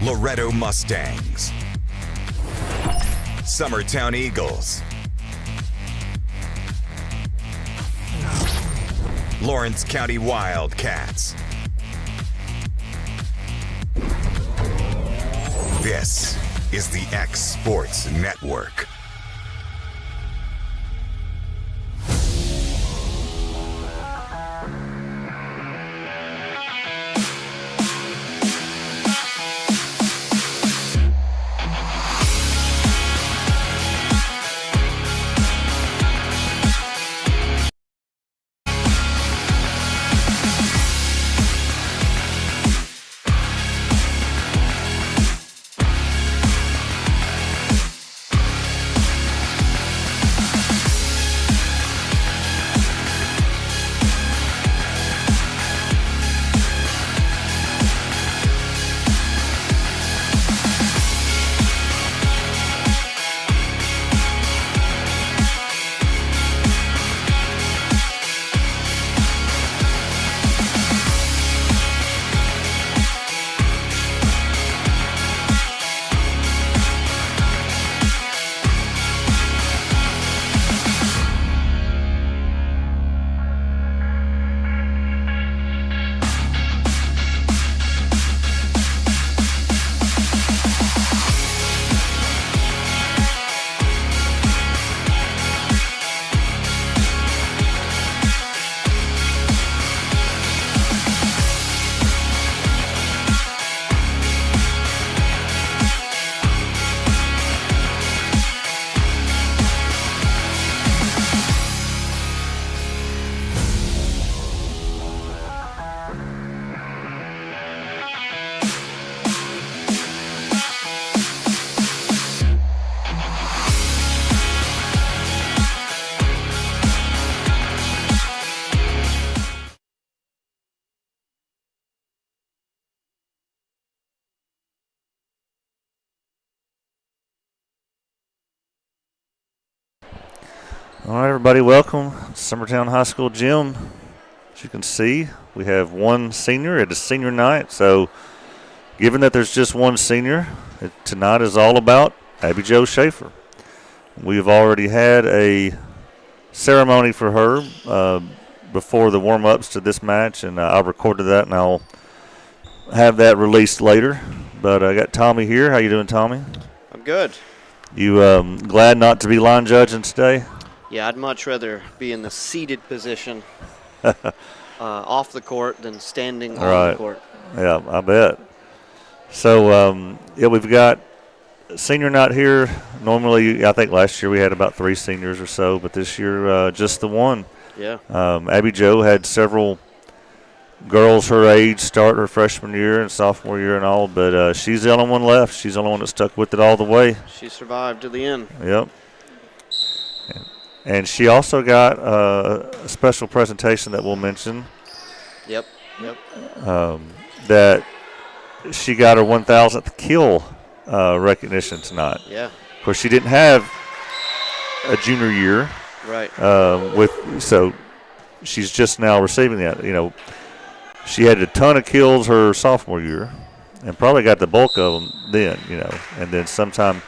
Loretto Mustangs, Summertown Eagles, Lawrence County Wildcats. This is the X Sports Network. All right, everybody, welcome to Summertown High School Gym. As you can see, we have one senior. It is senior night, so given that there's just one senior, tonight is all about Abby Jo Schaefer. We've already had a ceremony for her before the warm-ups to this match, and I recorded that, and I'll have that released later. But I got Tommy here. How you doing, Tommy? I'm good. You glad not to be line judging today? Yeah, I'd much rather be in the seated position off the court than standing on the court. Yeah, I bet. So, yeah, we've got senior night here. Normally, I think last year we had about 3 seniors or so, but this year just the one. Yeah. Abby Jo had several girls her age start her freshman year and sophomore year and all, but she's the only one left. She's the only one that stuck with it all the way. She survived to the end. Yep. And she also got a special presentation that we'll mention. Yep. That she got her 1,000th kill recognition tonight. Yeah. Of course, she didn't have a junior year. Right. So she's just now receiving that. You know, she had a ton of kills her sophomore year, and probably got the bulk of them then. You know, and then sometime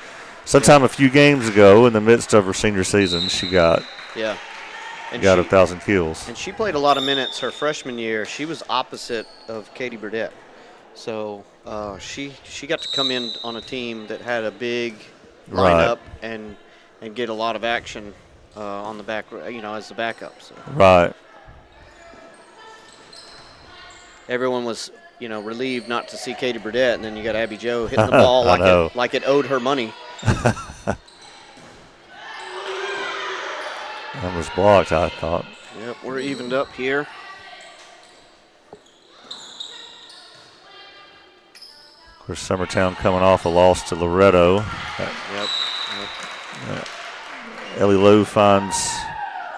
a few games ago, in the midst of her senior season, she got 1,000 kills. And she played a lot of minutes her freshman year. She was opposite of Katie Burdett, so she got to come in on a team that had a big lineup and get a lot of action on the back, as the backup. So. Right. Everyone was, relieved not to see Katie Burdett, and then you got Abby Jo hitting the ball like it owed her money. That was blocked, I thought. Yep, we're evened up here. Of course, Summertown coming off a loss to Loretto. Yep. Ellie Lou finds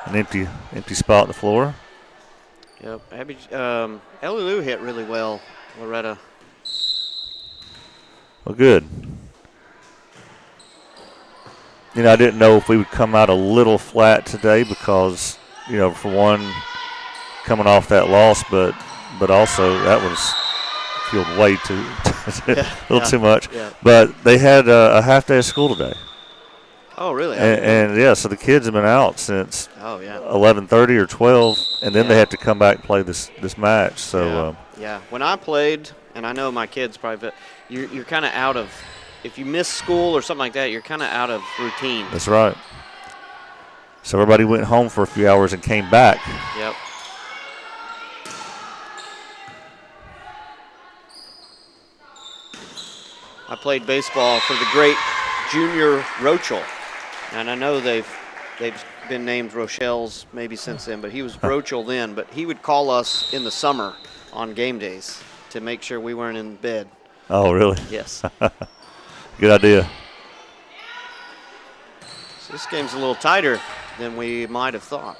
an empty spot on the floor. Yep, Ellie Lou hit really well, Loretto. Well, good. I didn't know if we would come out a little flat today because, for one, coming off that loss, but also that was felt way a little too much. Yeah. But they had a half day of school today. Oh, really? And yeah, so the kids have been out since 11:30 or 12, and then they have to come back and play this match. So when I played, and I know my kids probably, you're kind of out of. If you miss school or something like that, you're kind of out of routine. That's right. So everybody went home for a few hours and came back. Yep. I played baseball for the great Junior Rochelle, and I know they've been named Rochelle's maybe since then, but he was Rochelle then. But he would call us in the summer on game days to make sure we weren't in bed. Oh, really? Yes. Good idea. So this game's a little tighter than we might have thought.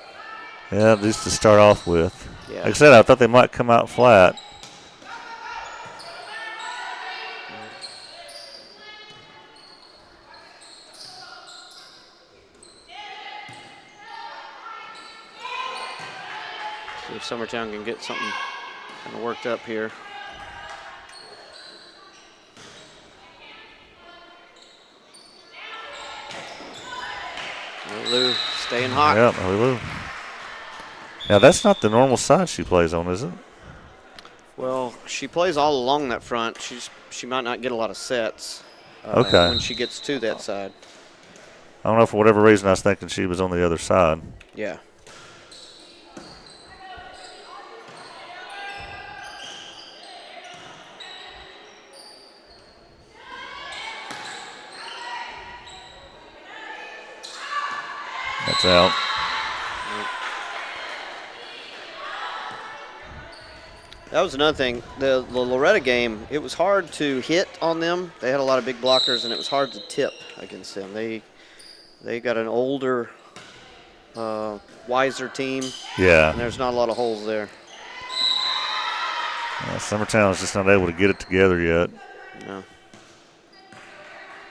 Yeah, at least to start off with. Yeah. Like I said, I thought they might come out flat. See if Summertown can get something kind of worked up here. Lou staying hot. Yeah, Lou. Now, that's not the normal side she plays on, is it? Well, she plays all along that front. She might not get a lot of sets when she gets to that side. I don't know, for whatever reason, I was thinking she was on the other side. Yeah. That's out. That was another thing. The Loretta game, it was hard to hit on them. They had a lot of big blockers, and it was hard to tip against them. They got an older, wiser team. Yeah. And there's not a lot of holes there. Summertown is just not able to get it together yet. No.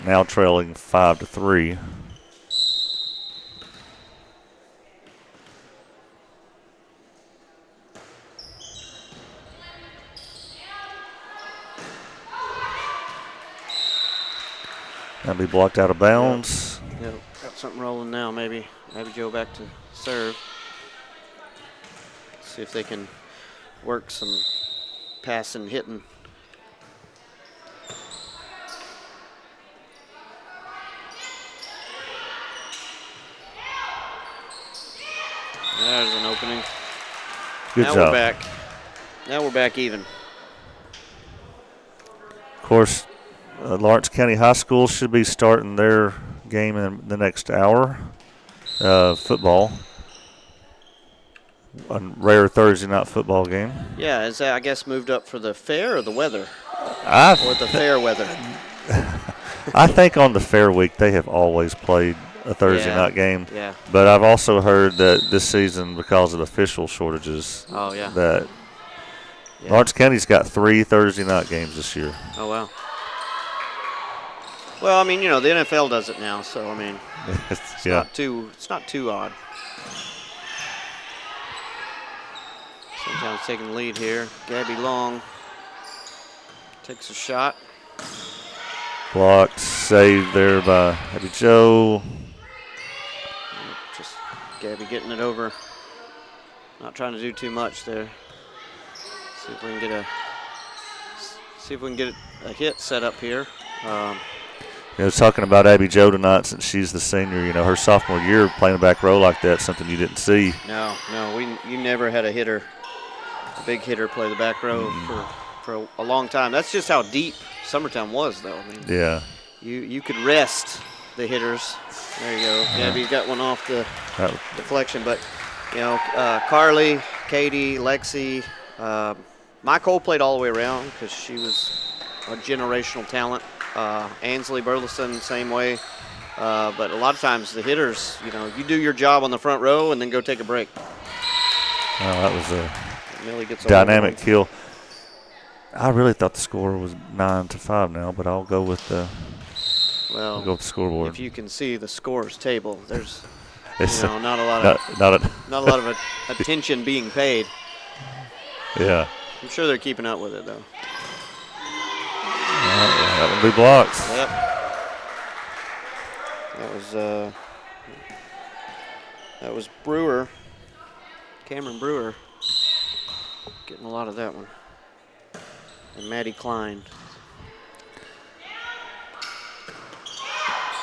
Now trailing 5-3. That'll be blocked out of bounds. Yep. Got something rolling now, maybe. Maybe Joe back to serve. See if they can work some passing, hitting. There's an opening. Good now job. We're back. Now we're back even. Of course, Lawrence County High School should be starting their game in the next hour. Football. A rare Thursday night football game. Yeah, is that, I guess, moved up for the fair or the weather? Or the fair weather? I think on the fair week they have always played a Thursday night game. Yeah. But I've also heard that this season, because of official shortages, that Lawrence County's got 3 Thursday night games this year. Oh, wow. Well, I mean, the NFL does it now, so I mean, it's not too odd. Sometimes taking the lead here. Gabby Long takes a shot. Blocked, saved there by Abby Joe. Just Gabby getting it over. Not trying to do too much there. See if we can get a hit set up here. I was talking about Abby Joe tonight, since she's the senior. Her sophomore year playing a back row like that, something you didn't see. No, you never had a big hitter play the back row for a long time. That's just how deep Summertown was, though. I mean, yeah. You could rest the hitters. There you go. Gabby got one off the deflection, but Carly, Katie, Lexi, Michael played all the way around because she was a generational talent. Ansley Burleson, same way. But a lot of times the hitters, you do your job on the front row and then go take a break. That was a Millie gets dynamic kill. I really thought the score was 9-5 now, but I'll go with the scoreboard. If you can see the scores table, there's not a lot of attention being paid. Yeah. I'm sure they're keeping up with it though. going to be blocks. Yep. That was Brewer, Cameron Brewer, getting a lot of that one. And Maddie Klein.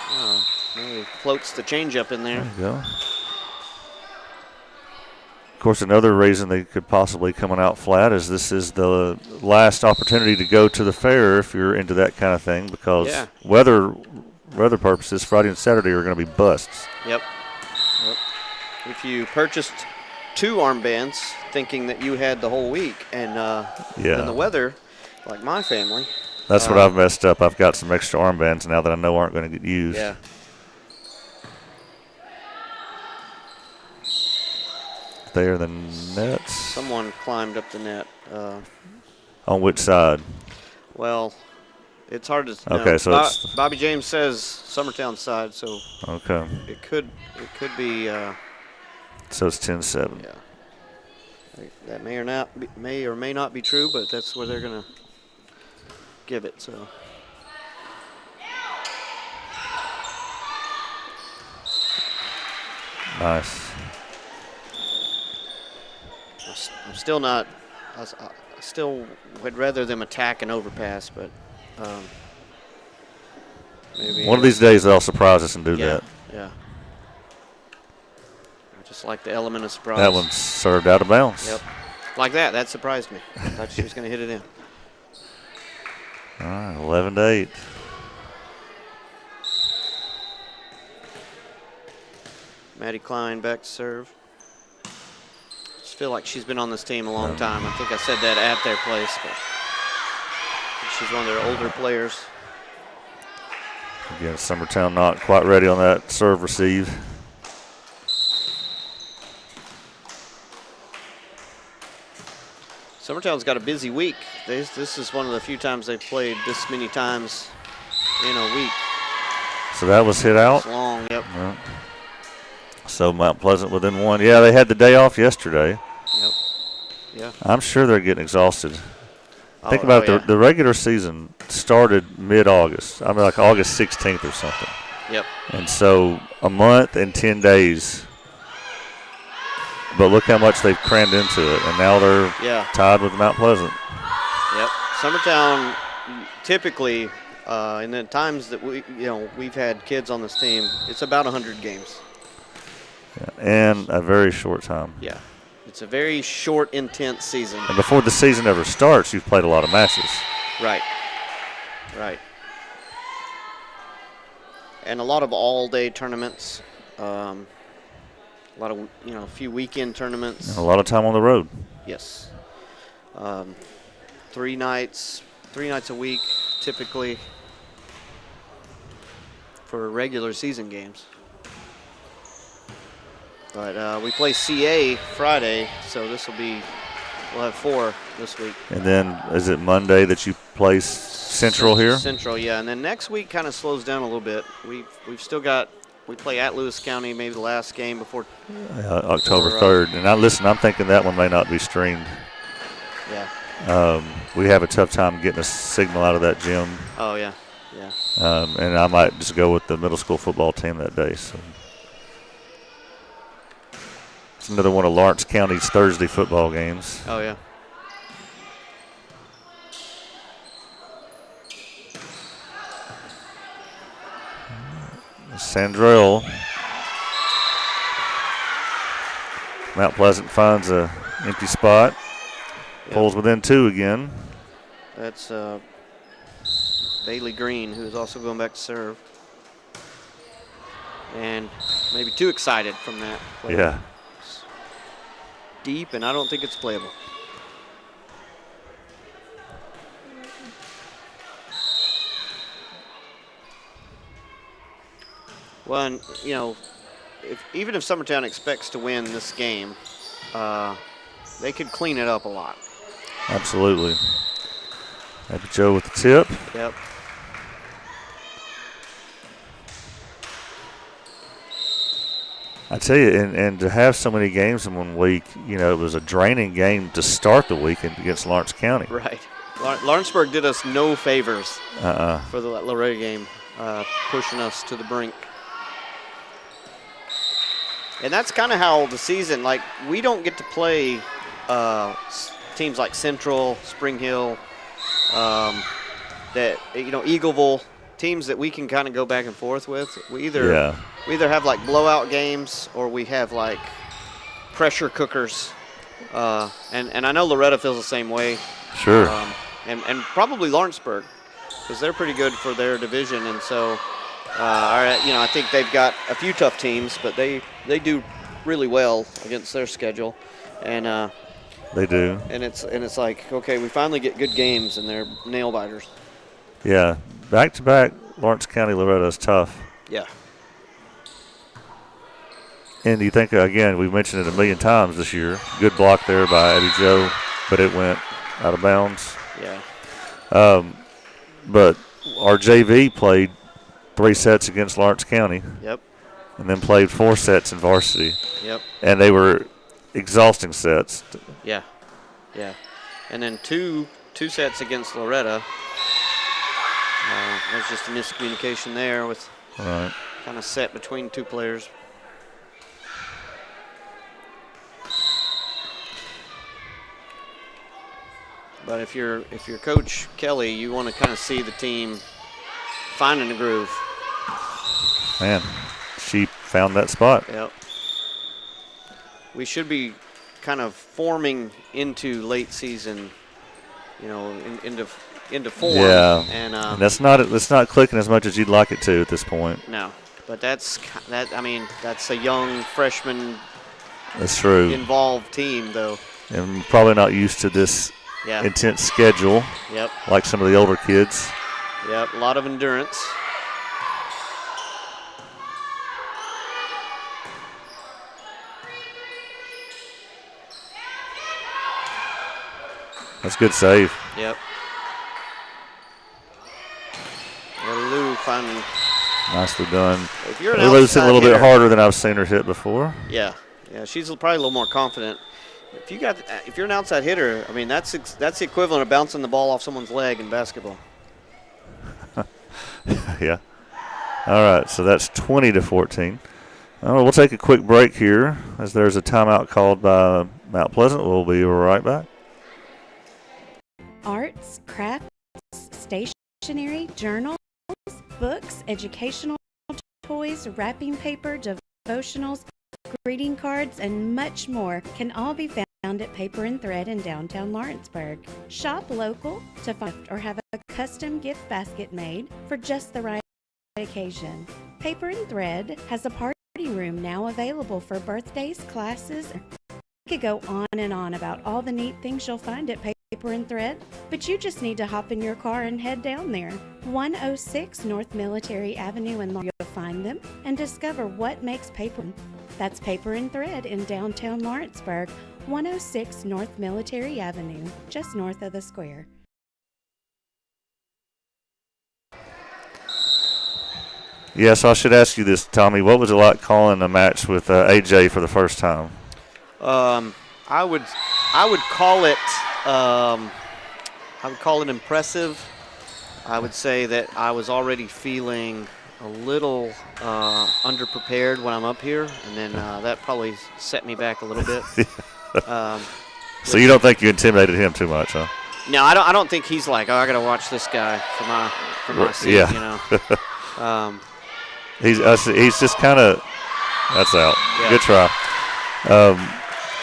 Oh, maybe floats the changeup in there. There you go. Of course, another reason they could possibly coming out flat is this is the last opportunity to go to the fair if you're into that kind of thing, because weather purposes, Friday and Saturday are going to be busts. Yep. If you purchased 2 armbands thinking that you had the whole week, and then the weather, like my family. That's what I've messed up. I've got some extra armbands now that I know aren't going to get used. Yeah. There, the nets. Someone climbed up the net. On which side? Well, it's hard to Okay, know. so it's Bobby James says Summertown side, so okay. It could be. So it's 10-7. Yeah. That may or may not be true, but that's where they're gonna give it. So. Nice. I'm still not. I still would rather them attack and overpass, but maybe one of these days they'll surprise us and do that. Yeah. I just like the element of surprise. That one's served out of bounds. Yep. Like that. That surprised me. I thought she was going to hit it in. All right, 11-8. Maddie Klein back to serve. Just feel like she's been on this team a long time. I think I said that at their place, but she's one of their older players. Again, Summertown not quite ready on that serve receive. Summertown's got a busy week. This is one of the few times they've played this many times in a week. So that was hit out. It's long, yep. Yeah. So Mount Pleasant within 1. Yeah, they had the day off yesterday. Yep. Yeah. I'm sure they're getting exhausted. Think about it. The regular season started mid-August. I mean, like August 16th or something. Yep. And so a month and 10 days. But look how much they've crammed into it, and now they're tied with Mount Pleasant. Yep. Summertown typically, in the times that we've had kids on this team, it's about 100 games. Yeah, and a very short time. Yeah. It's a very short, intense season. And before the season ever starts, you've played a lot of matches. Right. Right. And a lot of all-day tournaments. A lot of, a few weekend tournaments. And a lot of time on the road. Yes. 3 nights a week, typically, for regular season games. But we play CA Friday, so we'll have 4 this week. And then is it Monday that you play Central here? Central, yeah. And then next week kind of slows down a little bit. We've still got. We play at Lewis County, maybe the last game before October 3rd. And I'm thinking that one may not be streamed. Yeah. We have a tough time getting a signal out of that gym. Oh, yeah. Yeah. And I might just go with the middle school football team that day. So it's another one of Lawrence County's Thursday football games. Oh, yeah. Sandrell. Mount Pleasant finds a empty spot. Yep. Pulls within 2 again. That's Bailey Green, who's also going back to serve. And maybe too excited from that play. Yeah. It's deep, and I don't think it's playable. Well, and, even if Summertown expects to win this game, they could clean it up a lot. Absolutely. Happy Joe with the tip. Yep. I tell you, and to have so many games in 1 week, it was a draining game to start the weekend against Lawrence County. Right. Lawrenceburg did us no favors Uh-uh. for the Loretta game, pushing us to the brink. And that's kind of how the season, like, we don't get to play teams like Central, Spring Hill, Eagleville, teams that we can kind of go back and forth with. We either have like blowout games or we have like pressure cookers. And I know Loretta feels the same way. Sure. And probably Lawrenceburg, because they're pretty good for their division. And so, I think they've got a few tough teams, but they do really well against their schedule. And they do. And it's like, okay, we finally get good games, and they're nail biters. Yeah, back-to-back Lawrence County Loretta is tough. Yeah. And you think, again, we've mentioned it a million times this year. Good block there by Eddie Joe, but it went out of bounds. Yeah. But our JV played 3 sets against Lawrence County. Yep. And then played 4 sets in varsity. Yep. And they were exhausting sets. Yeah. Yeah. And then two sets against Loretta. There's just a miscommunication there with right. Kind of set between 2 players. But if you're Coach Kelly, you want to kind of see the team finding a groove. Man, she found that spot. Yep. We should be kind of forming into late season, into form. Yeah. And that's not clicking as much as you'd like it to at this point. No, but that's a young freshman. That's true. Involved team though. And probably not used to this intense schedule. Yep. Like some of the older kids. Yep. A lot of endurance. That's a good save. Yep. Lou finally. Nicely done. If you're an Lou's hit a little hitter, bit harder than I've seen her hit before. Yeah. She's probably a little more confident. If you're an outside hitter, I mean that's the equivalent of bouncing the ball off someone's leg in basketball. Yeah. All right. So that's 20-14. We'll take a quick break here as there's a timeout called by Mount Pleasant. We'll be right back. Arts, crafts, stationery, journals, books, educational toys, wrapping paper, devotionals, greeting cards, and much more can all be found at Paper and Thread in downtown Lawrenceburg. Shop local to find or have a custom gift basket made for just the right occasion. Paper and Thread has a party room now available for birthdays, classes. We could go on and on about all the neat things you'll find at Paper and Thread, but you just need to hop in your car and head down there. 106 North Military Avenue in Lawrence. You'll find them and discover what makes paper. That's Paper and Thread in downtown Lawrenceburg, 106 North Military Avenue, just north of the square. Yes, I should ask you this, Tommy. What was it like calling a match with AJ for the first time? I would call it impressive. I would say that I was already feeling a little underprepared when I'm up here, and then that probably set me back a little bit. So you don't think you intimidated him too much, huh? No, I don't think he's like, I got to watch this guy for my seat, Yeah. He's just kind of – that's out. Yeah. Good try.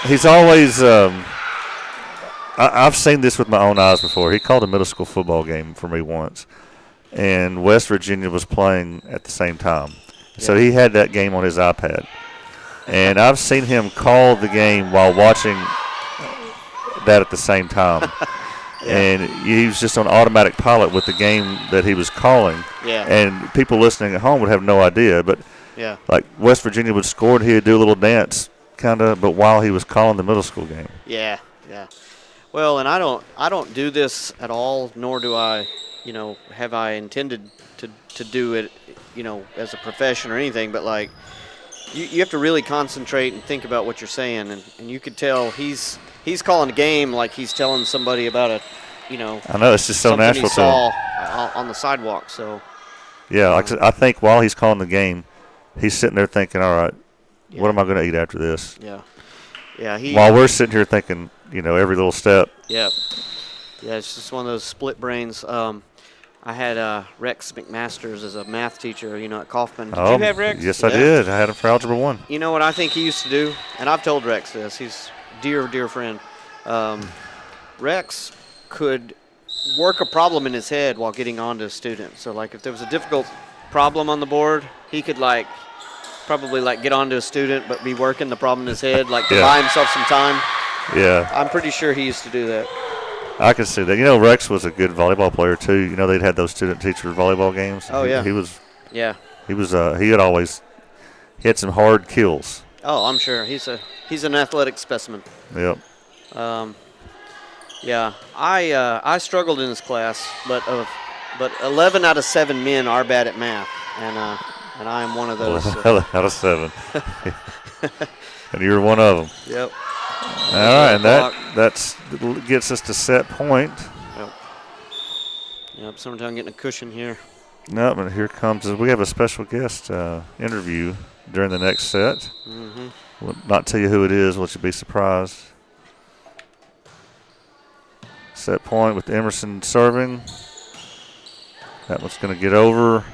He's always I've seen this with my own eyes before. He called a middle school football game for me once, and West Virginia was playing at the same time. Yeah. So he had that game on his iPad. And I've seen him call the game while watching that at the same time. Yeah. And he was just on automatic pilot with the game that he was calling. Yeah. And people listening at home would have no idea. But like West Virginia would score and he'd do a little dance kind of, but while he was calling the middle school game. Yeah, yeah. Well, and I don't do this at all, nor do I, have I intended to do it, as a profession or anything. But like, you have to really concentrate and think about what you're saying, and you could tell he's calling a game like he's telling somebody about you know. I know, it's just so something natural he to him. saw on the sidewalk. So Yeah, like I said, I think while he's calling the game, he's sitting there thinking, all right, what am I going to eat after this? Yeah. Yeah. While we're sitting here thinking, every little step. Yep. Yeah, it's just one of those split brains. I had Rex McMasters as a math teacher, at Kaufman. Did you have Rex? Yes, I did. I had him for Algebra 1. You know what I think he used to do? And I've told Rex this. He's a dear friend. Rex could work a problem in his head while getting on to a student. So, like, if there was a difficult problem on the board, he could, probably get on to a student but be working the problem in his head, to buy himself some time. Yeah. I'm pretty sure he used to do that. I can see that. Rex was a good volleyball player too. They'd had those student-teacher volleyball games. Oh, yeah. He was. Yeah. He had some hard kills. Oh, I'm sure he's an athletic specimen. Yep. Yeah, I struggled in this class, but 11 out of 7 men are bad at math, and I am one of those. 11 out of 7. And you're one of them. Yep. All right, and that gets us to set point. Yep. Summertown getting a cushion here. Nope, and here comes. We have a special guest interview during the next set. Mm-hmm. We'll not tell you who it is. We'll you be surprised. Set point with Emerson serving. That one's going to get over.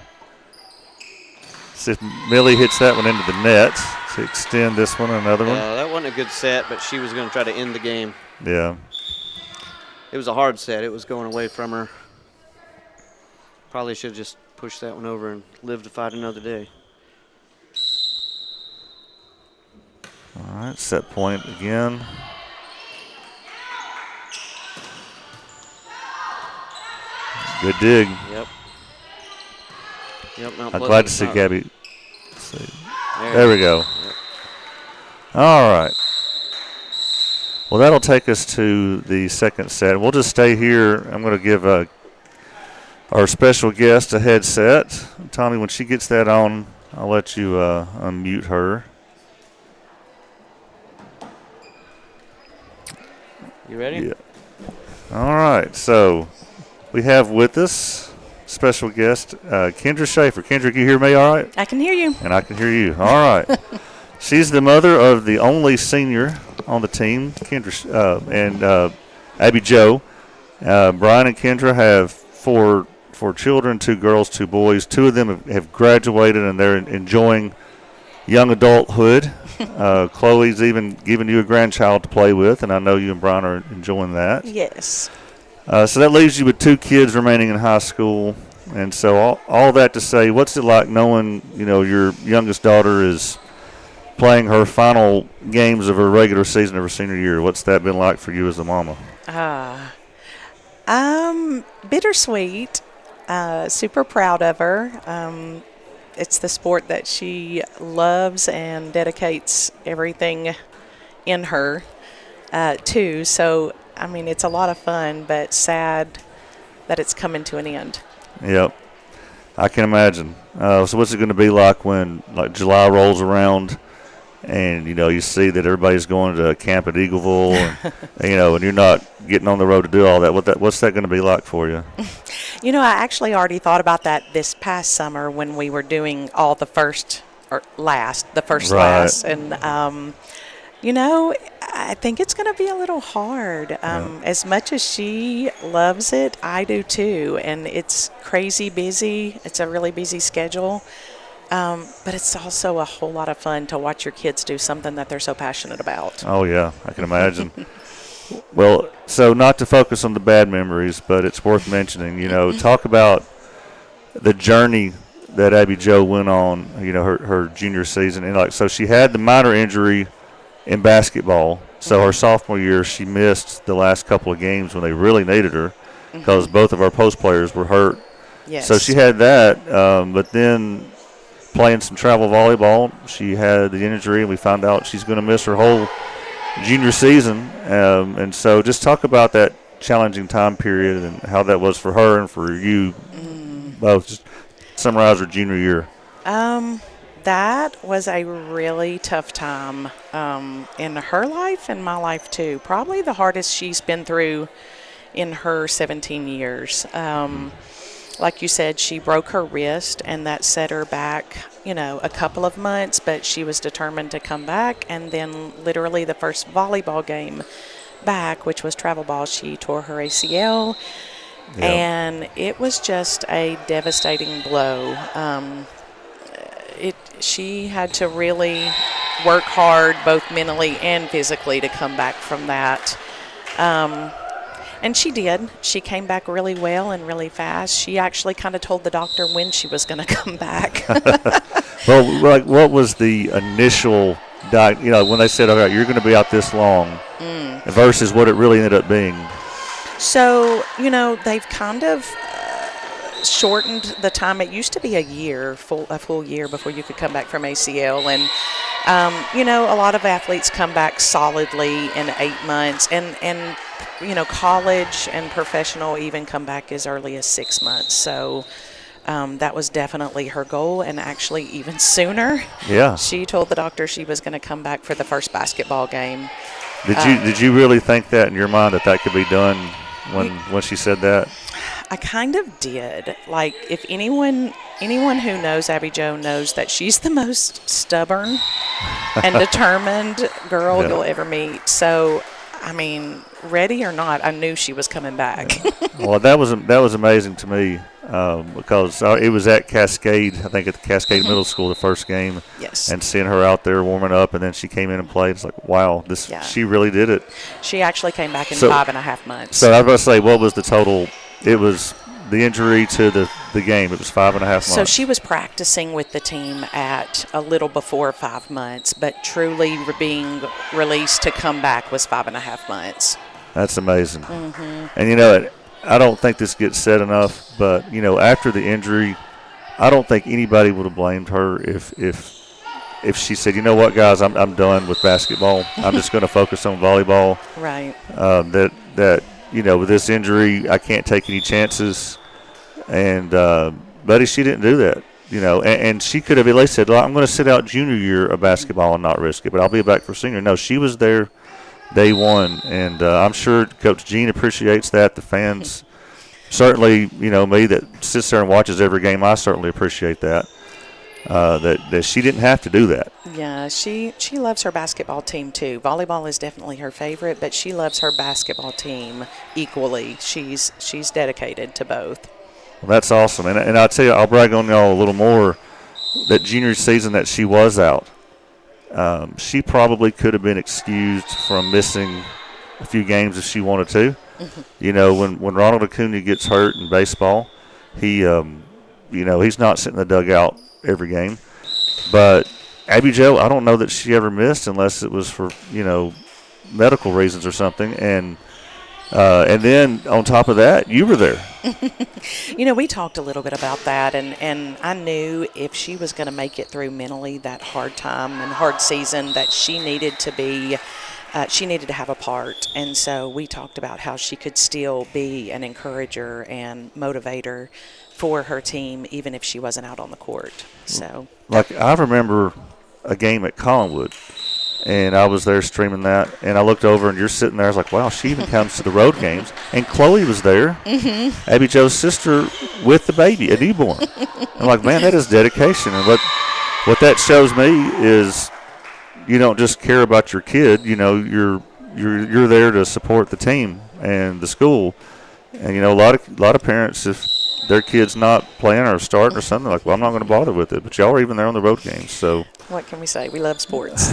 See if Millie hits that one into the net to extend this one, another one. That wasn't a good set, but she was going to try to end the game. Yeah. It was a hard set. It was going away from her. Probably should have just pushed that one over and lived to fight another day. All right, set point again. Good dig. Yep. I'm glad to see Gabby. There we go. Yep. All right. Well, that'll take us to the second set. We'll just stay here. I'm going to give our special guest a headset. Tommy, when she gets that on, I'll let you unmute her. You ready? Yeah. All right. So we have with us special guest Kendra Schaefer. Kendra, can you hear me all right? I can hear you. And I can hear you. All right. She's the mother of the only senior on the team, Kendra, and Abby Jo. Brian and Kendra have four children, 2 girls, 2 boys. 2 of them have graduated, and they're enjoying young adulthood. Chloe's even given you a grandchild to play with, and I know you and Brian are enjoying that. Yes. So that leaves you with 2 kids remaining in high school. And so all that to say, what's it like knowing, your youngest daughter is playing her final games of her regular season of her senior year? What's that been like for you as a mama? Bittersweet. Super proud of her. It's the sport that she loves and dedicates everything in her to. So, it's a lot of fun, but sad that it's coming to an end. Yep. I can imagine. So what's it going to be like when July rolls around and, you see that everybody's going to camp at Eagleville and, and you're not getting on the road to do all that. What's that going to be like for you? I actually already thought about that this past summer when we were doing all the first class. And, I think it's going to be a little hard. As much as she loves it, I do too. And it's crazy busy. It's a really busy schedule. But it's also a whole lot of fun to watch your kids do something that they're so passionate about. Oh, yeah, I can imagine. Well, so not to focus on the bad memories, but it's worth mentioning, talk about the journey that Abby Jo went on, her junior season. And so she had the minor injury in basketball. So her sophomore year, she missed the last couple of games when they really needed her because both of our post players were hurt. Yes. So she had that, but then playing some travel volleyball, she had the injury, and we found out she's going to miss her whole junior season. And so just talk about that challenging time period and how that was for her and for you both. Just summarize her junior year. That was a really tough time in her life and my life too. Probably the hardest she's been through in her 17 years. Like you said, she broke her wrist, and that set her back, a couple of months, but she was determined to come back. And then literally the first volleyball game back, which was travel ball, she tore her ACL. Yep. And it was just a devastating blow. She had to really work hard, both mentally and physically, to come back from that. And she did. She came back really well and really fast. She actually kind of told the doctor when she was going to come back. Well, like, what was the initial when they said, "Okay, you're going to be out this long," versus what it really ended up being? So, they've kind of shortened the time. It used to be a full year before you could come back from ACL. And, a lot of athletes come back solidly in 8 months. And college and professional even come back as early as 6 months. So that was definitely her goal, and actually even sooner. Yeah. She told the doctor she was going to come back for the first basketball game. Did you really think that in your mind that could be done when she said that? I kind of did. Like, if anyone who knows Abby Jo knows that she's the most stubborn and determined girl you'll ever meet. So, I mean, ready or not, I knew she was coming back. Well, that was amazing to me because it was at Cascade, I think at the Cascade Middle School, the first game. Yes. And seeing her out there warming up, and then she came in and played. It's like, wow, she really did it. She actually came back in 5.5 months. So I was about to say, what was the total? It was the injury to the game. It was 5.5 months. So she was practicing with the team at a little before 5 months, but truly being released to come back was 5.5 months. That's amazing. Mm-hmm. And, I don't think this gets said enough, but, after the injury, I don't think anybody would have blamed her if she said, you know what, guys, I'm done with basketball. I'm just going to focus on volleyball. Right. With this injury, I can't take any chances. And, buddy, she didn't do that, and she could have at least said, I'm going to sit out junior year of basketball and not risk it, but I'll be back for senior. No, she was there day one, and I'm sure Coach Gene appreciates that. The fans certainly, me that sits there and watches every game, I certainly appreciate that. That she didn't have to do that. Yeah, she loves her basketball team too. Volleyball is definitely her favorite, but she loves her basketball team equally. She's dedicated to both. Well, that's awesome, and I'll tell you, I'll brag on y'all a little more. That junior season that she was out, she probably could have been excused from missing a few games if she wanted to. Mm-hmm. When Ronald Acuna gets hurt in baseball, he he's not sitting in the dugout every game. But Abby Jo, I don't know that she ever missed unless it was for, medical reasons or something. And then on top of that, you were there. We talked a little bit about that, and I knew if she was going to make it through mentally that hard time and hard season that she needed to have a part. And so we talked about how she could still be an encourager and motivator for her team, even if she wasn't out on the court. So, like, I remember a game at Collinwood, and I was there streaming that, and I looked over, and you're sitting there. I was like, wow, she even comes to the road games. And Chloe was there, Abby Jo's sister, with the baby, a newborn. I'm like, man, that is dedication. And what that shows me is you don't just care about your kid. You're there to support the team and the school. And a lot of parents, if their kid's not playing or starting or something, like, well, I'm not going to bother with it. But y'all are even there on the road games. So what can we say? We love sports.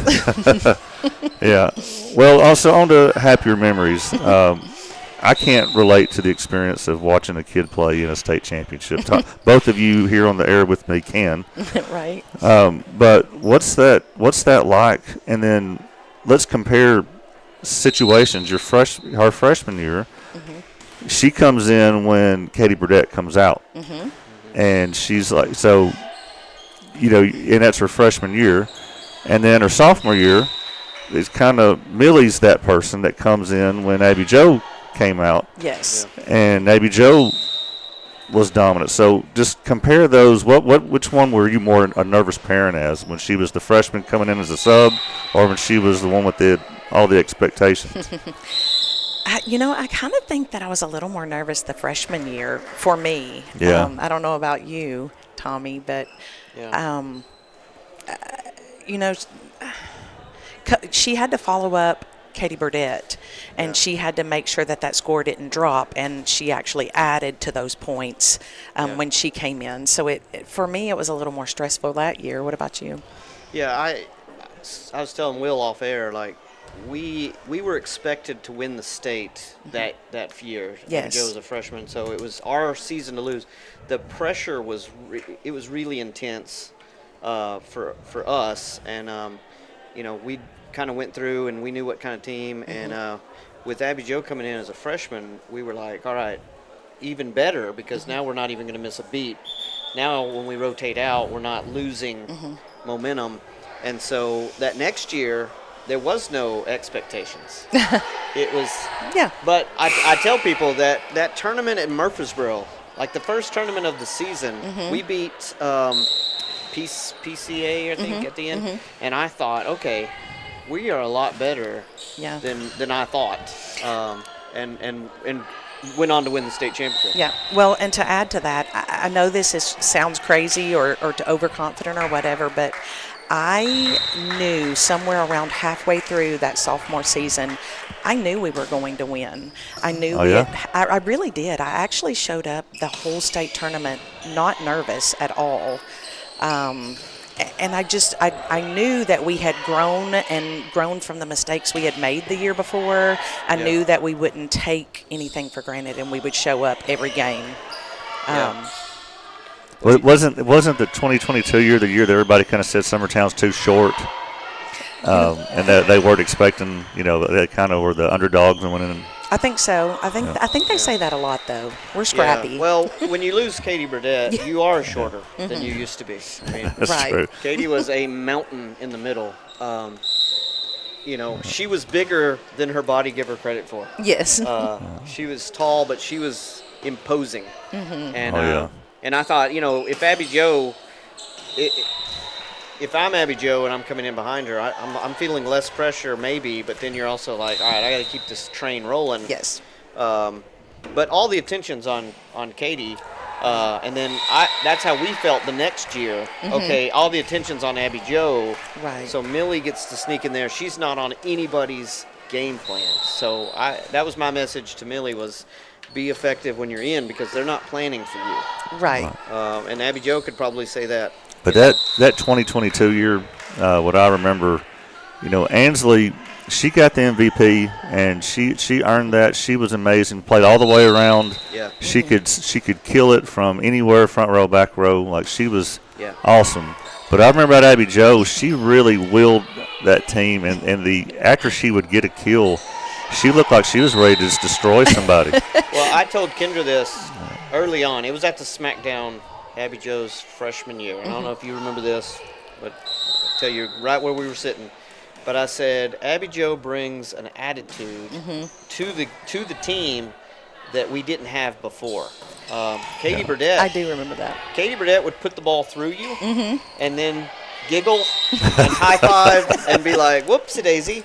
Yeah. Well, also on to happier memories. I can't relate to the experience of watching a kid play in a state championship. Both of you here on the air with me can. Right. But what's that like? And then let's compare situations. Her freshman year, she comes in when Katie Burdett comes out. And she's like, so, and that's her freshman year. And then her sophomore year is kind of Millie's that person that comes in when Abby Jo came out. Yes. And Abby Jo was dominant. So just compare those. Which one were you more a nervous parent as, when she was the freshman coming in as a sub, or when she was the one with all the expectations? I kind of think that I was a little more nervous the freshman year for me. Yeah. I don't know about you, Tommy, but, Yeah. you know, she had to follow up Katie Burdett, and she had to make sure that score didn't drop, and she actually added to those points when she came in. So for me, it was a little more stressful that year. What about you? Yeah, I was telling Will off air, like, we were expected to win the state that year. Yes. Joe was a freshman, so it was our season to lose. The pressure was it was really intense for us, and we kind of went through and we knew what kind of team. And with Abby Jo coming in as a freshman, we were like, all right, even better, because now we're not even going to miss a beat. Now when we rotate out, we're not losing momentum. And so that next year, there was no expectations. It was, But I tell people that tournament at Murfreesboro, like the first tournament of the season, we beat PCA, I think, at the end. And I thought, okay, we are a lot better than I thought. And went on to win the state championship. Yeah. Well, and to add to that, I know this sounds crazy or to overconfident or whatever, but I knew somewhere around halfway through that sophomore season, I knew we were going to win. I knew I really did. I actually showed up the whole state tournament not nervous at all. And I knew that we had grown from the mistakes we had made the year before. I knew that we wouldn't take anything for granted, and we would show up every game. Well, it wasn't the 2022 year, the year that everybody kind of said Summertown's too short, and that they weren't expecting, they kind of were the underdogs and went in. I think so. I think they say that a lot, though. We're scrappy. Yeah. Well, when you lose Katie Burdett, you are shorter than you used to be. I mean, That's true. Katie was a mountain in the middle. She was bigger than her body gave her credit for. Yes. She was tall, but she was imposing. And and I thought, if Abby Jo, if I'm Abby Jo and I'm coming in behind her, I'm feeling less pressure maybe, but then you're also like, all right, I got to keep this train rolling. Yes. But all the attention's on Katie, and then that's how we felt the next year. Okay, all the attention's on Abby Jo. Right. So Millie gets to sneak in there. She's not on anybody's game plan. So that was my message to Millie was, be effective when you're in, because they're not planning for you. Right. And Abby Jo could probably say that. But that 2022 year, what I remember, Ansley, she got the MVP and she earned that. She was amazing. Played all the way around. Yeah. She could kill it from anywhere, front row, back row. Like, she was awesome. But I remember about Abby Jo, she really willed that team, and after she would get a kill, she looked like she was ready to just destroy somebody. Well, I told Kendra this early on. It was at the SmackDown Abby Jo's freshman year. And I don't know if you remember this, but I'll tell you right where we were sitting. But I said, Abby Jo brings an attitude to the team that we didn't have before. Katie Burdett. I do remember that. Katie Burdett would put the ball through you and then giggle and high five and be like, whoopsie daisy.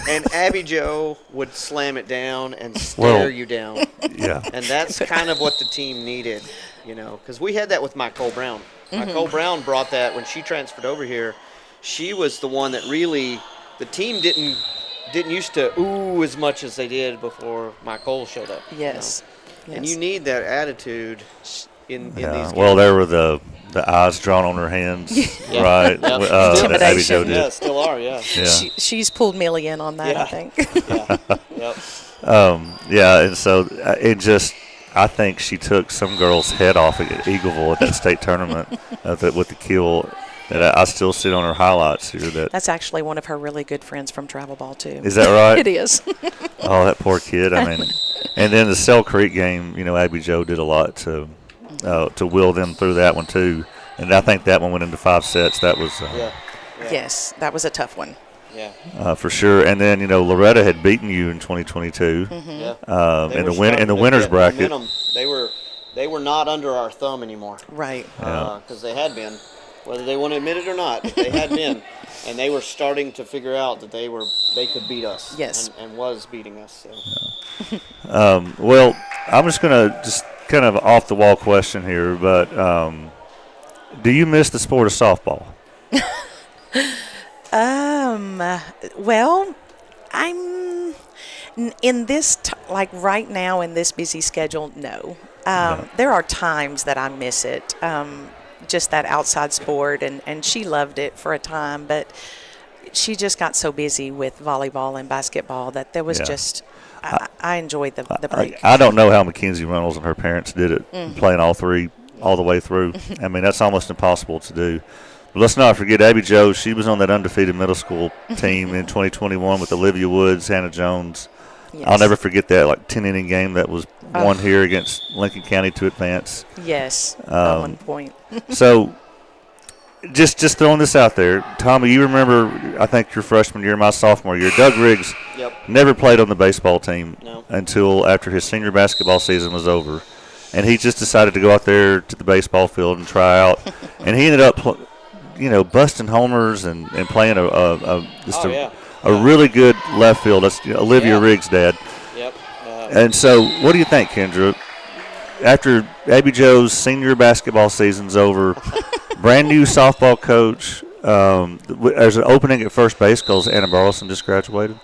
And Abby Jo would slam it down and stare you down. Yeah. And that's kind of what the team needed, because we had that with Nicole Brown. Nicole Brown brought that when she transferred over here. She was the one that really, the team didn't used to ooh as much as they did before Nicole showed up. Yes. And you need that attitude in these games. Well, there were the eyes drawn on her hands, right? That Abby Jo did. Yeah, still are, yeah. She's pulled Millie in on that, I think. And so I think she took some girl's head off at Eagleville at that state tournament with the kill. That I still see on her highlights here. That's actually one of her really good friends from travel ball too. Is that right? It is. Oh, that poor kid. I mean, and then the Cell Creek game, Abby Jo did a lot to will them through that one too. And I think that one went into 5 sets. That was Yes, that was a tough one. Yeah. For sure. And then Loretta had beaten you in 2022. In the winners bracket. They were not under our thumb anymore. Right. Because they had been. whether they want to admit it or not. They had been, and they were starting to figure out that they could beat us. Yes. and was beating us. So. Well, I'm just going to just kind of off the wall question here, but do you miss the sport of softball? Well, I'm in this like right now in this busy schedule. No, there are times that I miss it. Just that outside sport, and she loved it for a time, but she just got so busy with volleyball and basketball that there was just. I enjoyed the break. I don't know how Mackenzie Reynolds and her parents did it, playing all three all the way through. I mean, that's almost impossible to do. But let's not forget Abby Joe. She was on that undefeated middle school team in 2021 with Olivia Woods, Hannah Jones. Yes. I'll never forget that 10-inning game that was won here against Lincoln County to advance. Yes, at one point. So just throwing this out there, Tommy, you remember, I think your freshman year, my sophomore year, Doug Riggs never played on the baseball team until after his senior basketball season was over. And he just decided to go out there to the baseball field and try out. And he ended up, busting homers and playing a really good left field. That's Olivia Riggs' dad. Yep. And so what do you think, Kendra? After Abby Joe's senior basketball season's over, brand new softball coach, there's an opening at first base because Anna Burleson just graduated.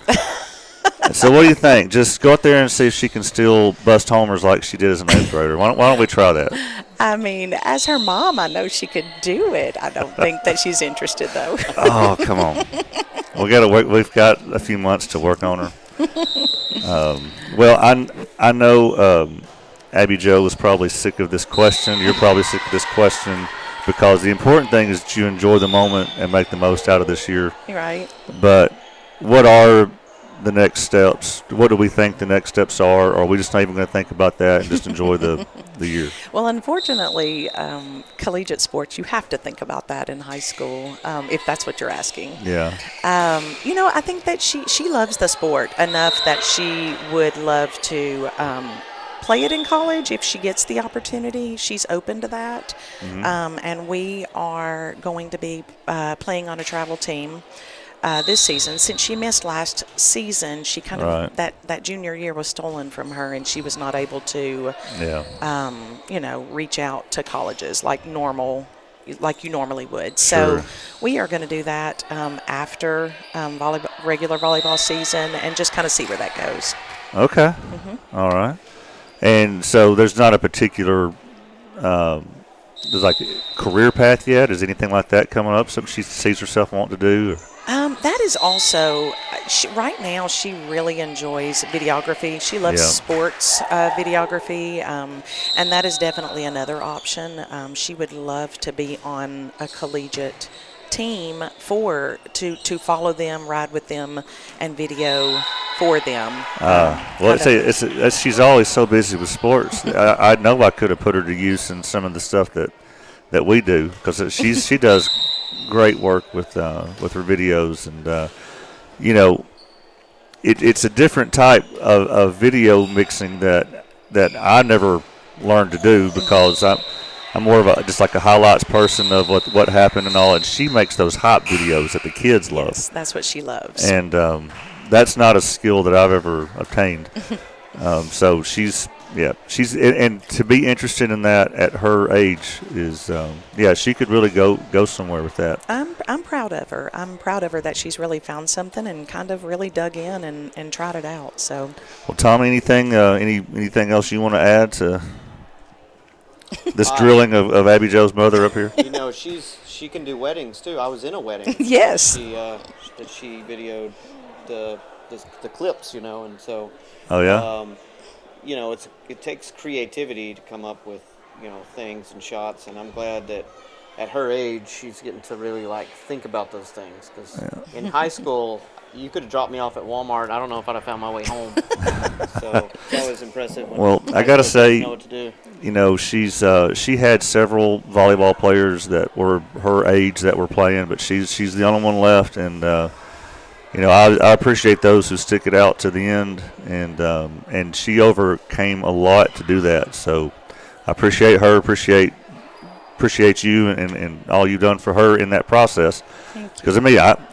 So what do you think? Just go out there and see if she can still bust homers like she did as an 8th grader. Why don't we try that? I mean, as her mom, I know she could do it. I don't think that she's interested, though. Oh, come on. We've got a few months to work on her. Well, I know Abby Joe was probably sick of this question. You're probably sick of this question because the important thing is that you enjoy the moment and make the most out of this year. Right. But what are the next steps? What do we think the next steps are? Or are we just not even going to think about that and just enjoy the year? Well, unfortunately, collegiate sports, you have to think about that in high school, if that's what you're asking. Yeah. I think that she loves the sport enough that she would love to play it in college if she gets the opportunity. She's open to that. Mm-hmm. And we are going to be playing on a travel team this season. Since she missed last season, she kind of that junior year was stolen from her, and she was not able to, reach out to colleges like you normally would. Sure. So we are going to do that after regular volleyball season, and just kind of see where that goes. Okay. Mm-hmm. All right. And so there's not a particular career path yet? Is anything like that coming up? Something she sees herself wanting to do? Or? That is also right now. She really enjoys videography. She loves sports videography, and that is definitely another option. She would love to be on a collegiate team to follow them, ride with them, and video for them. She's always so busy with sports. I know I could have put her to use in some of the stuff that we do because she does great work with her videos, and it's a different type of video mixing that I never learned to do because I'm more of just like a highlights person of what happened and all, and she makes those hype videos that the kids love. Yes, that's what she loves. And that's not a skill that I've ever obtained. So she's and to be interested in that at her age is she could really go somewhere with that. I'm proud of her. I'm proud of her that she's really found something and kind of really dug in and tried it out. So, well, Tommy, anything else you want to add to this drilling of Abby Joe's mother up here? She can do weddings too. I was in a wedding. Yes. She videoed the clips, and so. Oh yeah. It takes creativity to come up with things and shots, and I'm glad that at her age she's getting to really think about those things because in high school you could have dropped me off at Walmart. I don't know if I'd have found my way home. So it's always impressive. I gotta say, know what to do. she had several volleyball players that were her age that were playing, but she's the only one left, and I appreciate those who stick it out to the end, and she overcame a lot to do that. So I appreciate her, appreciate appreciate you and all you've done for her in that process. Thank you. Because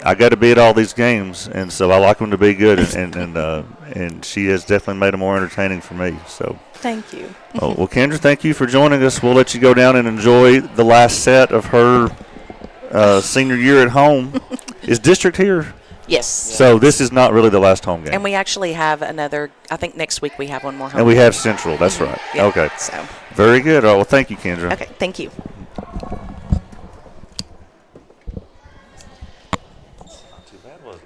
I got to be at all these games, and so I like them to be good, and she has definitely made them more entertaining for me. So Thank you. well, Kendra, thank you for joining us. We'll let you go down and enjoy the last set of her senior year at home. Is district here? Yes. So this is not really the last home game. And we actually have another, I think next week we have one more home. And we have Central. That's right. Yeah, Okay. So. Very good. All right, well, thank you, Kendra. Okay, thank you. Not too bad, was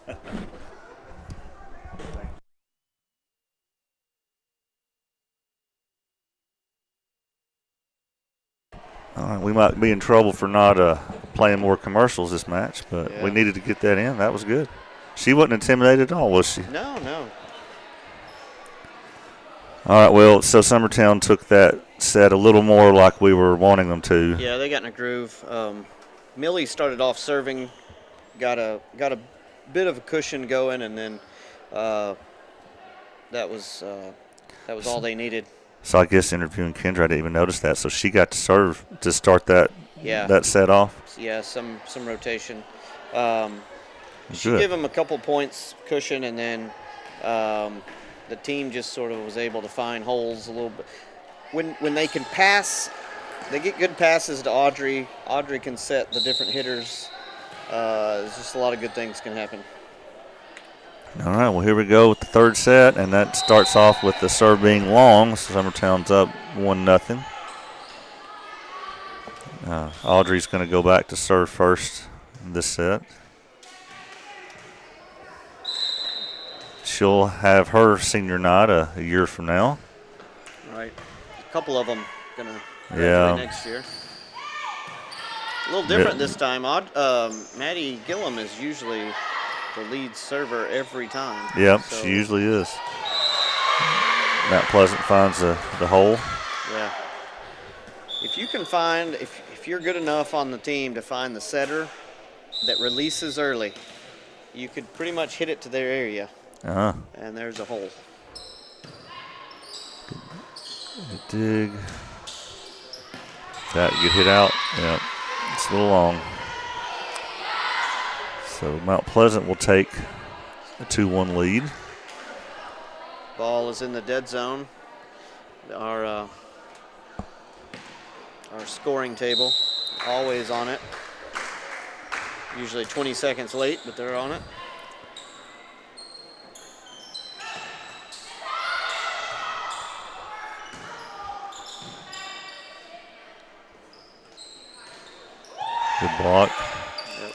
it? All right, we might be in trouble for not playing more commercials this match, but we needed to get that in. That was good. She wasn't intimidated at all, was she? No. All right, well, so Summertown took that set a little more like we were wanting them to. Yeah, they got in a groove. Millie started off serving, got a bit of a cushion going, and then that was all they needed. So I guess interviewing Kendra, I didn't even notice that. So she got to serve to start that set off. Yeah, some rotation. She Good. gave them a couple points cushion, and then the team just sort of was able to find holes a little bit. When they can pass, they get good passes to Audrey. Audrey can set the different hitters. There's just a lot of good things can happen. All right, well, here we go with the third set, and that starts off with the serve being long. So Summertown's up 1-0. Audrey's going to go back to serve first in this set. She'll have her senior night a year from now. Right. A couple of them going to graduate next year. A little different this time. Maddie Gillum is usually the lead server every time. Yep, so, she usually is. Matt Pleasant finds the hole. Yeah. If you can find, if you're good enough on the team to find the setter that releases early, you could pretty much hit it to their area. Uh-huh. And there's a hole. Good dig. That get hit out. Yep. It's a little long. So Mount Pleasant will take a 2-1 lead. Ball is in the dead zone. Our scoring table, always on it. Usually 20 seconds late, but they're on it. Good block. Yep.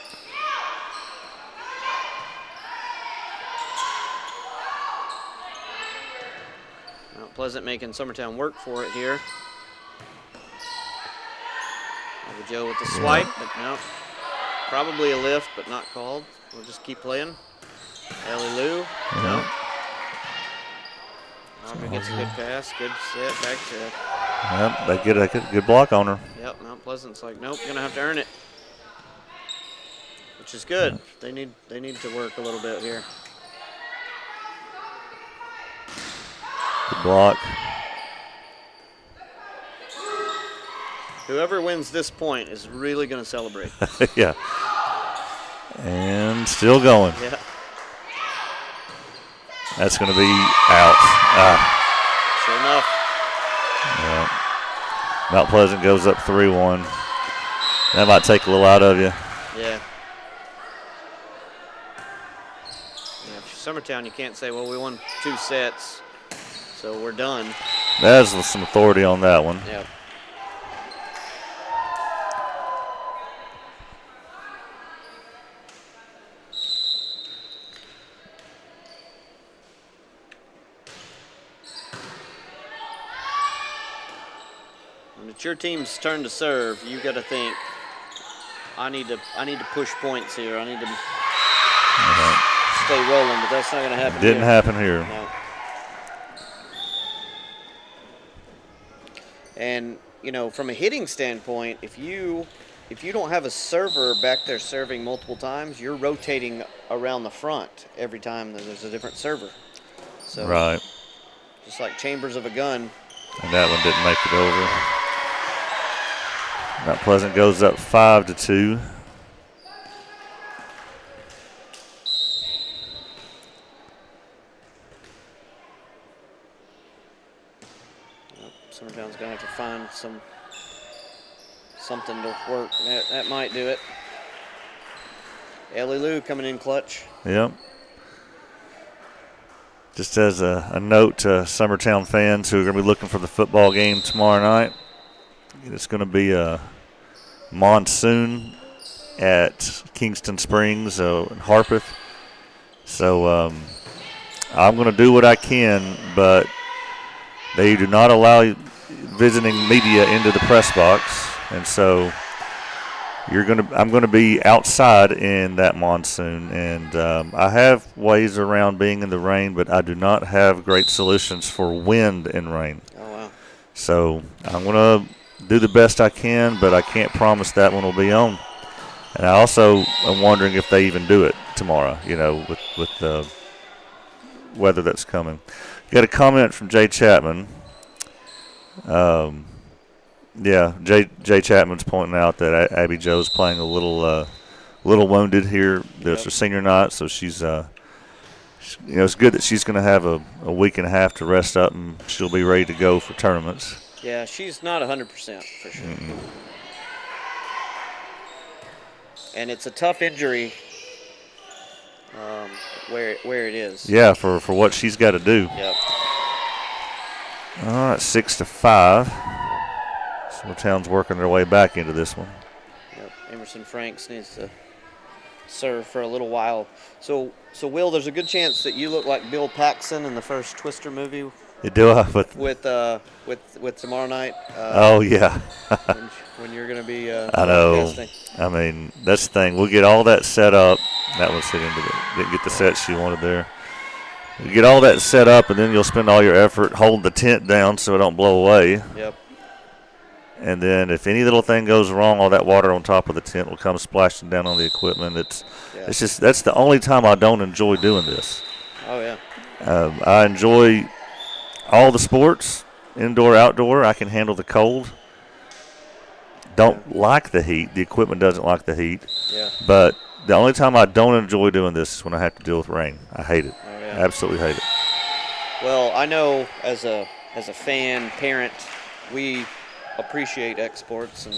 Mount Pleasant making Summertown work for it here. Over Joe with the swipe, but no. Probably a lift, but not called. We'll just keep playing. Ellie Lou, no. Audrey gets a good pass, good set, back set. Yep, they get a good block on her. Yep, Mount Pleasant's like, nope, gonna have to earn it. Which is good. They need to work a little bit here. Good block. Whoever wins this point is really going to celebrate. Yeah. And still going. Yeah. That's going to be out. Sure enough. Yeah. Mount Pleasant goes up 3-1. That might take a little out of you. Yeah. For Summertown, you can't say, well, we won 2 sets, so we're done. There's some authority on that one. Yeah. When it's your team's turn to serve, you got to think, I need to push points here. I need to stay rolling, but that's not going to happen. Didn't happen here. No. And from a hitting standpoint, if you don't have a server back there serving multiple times, you're rotating around the front every time that there's a different server. So right. Just like chambers of a gun. And that one didn't make it over. Mount Pleasant goes up 5-2. Summertown's going to have to find something to work. That might do it. Ellie Lou coming in clutch. Yep. Just as a note to Summertown fans who are going to be looking for the football game tomorrow night, it's going to be a monsoon at Kingston Springs in Harpeth. So I'm going to do what I can, but they do not allow visiting media into the press box, and so I'm going to be outside in that monsoon, and I have ways around being in the rain, but I do not have great solutions for wind and rain. Oh, wow. So I'm going to do the best I can, but I can't promise that one will be on. And I also am wondering if they even do it tomorrow, with the weather that's coming. Got a comment from Jay Chapman. Jay Chapman's pointing out that Abby Joe's playing a little wounded here. There's her senior night, so she's it's good that she's going to have a week and a half to rest up, and she'll be ready to go for tournaments. Yeah, she's not 100% for sure. Mm-mm. And it's a tough injury where it is. Yeah, for what she's got to do. Yep. All right, 6-5. Summertown's working their way back into this one. Yep. Emerson Franks needs to serve for a little while. So Will, there's a good chance that you look like Bill Paxton in the first Twister movie. You do with tomorrow night. Oh yeah. when you're going to be. I know. Casting. I mean, that's the thing. We'll get all that set up. That one's hit into didn't get the set she wanted there. You get all that set up, and then you'll spend all your effort holding the tent down so it don't blow away. Yep. And then if any little thing goes wrong, all that water on top of the tent will come splashing down on the equipment. It's just that's the only time I don't enjoy doing this. Oh yeah. I enjoy all the sports, indoor, outdoor. I can handle the cold. Don't like the heat. The equipment doesn't like the heat. Yeah. But the only time I don't enjoy doing this is when I have to deal with rain. I hate it. Oh, yeah. Absolutely hate it. Well, I know as a fan, parent, we appreciate exports and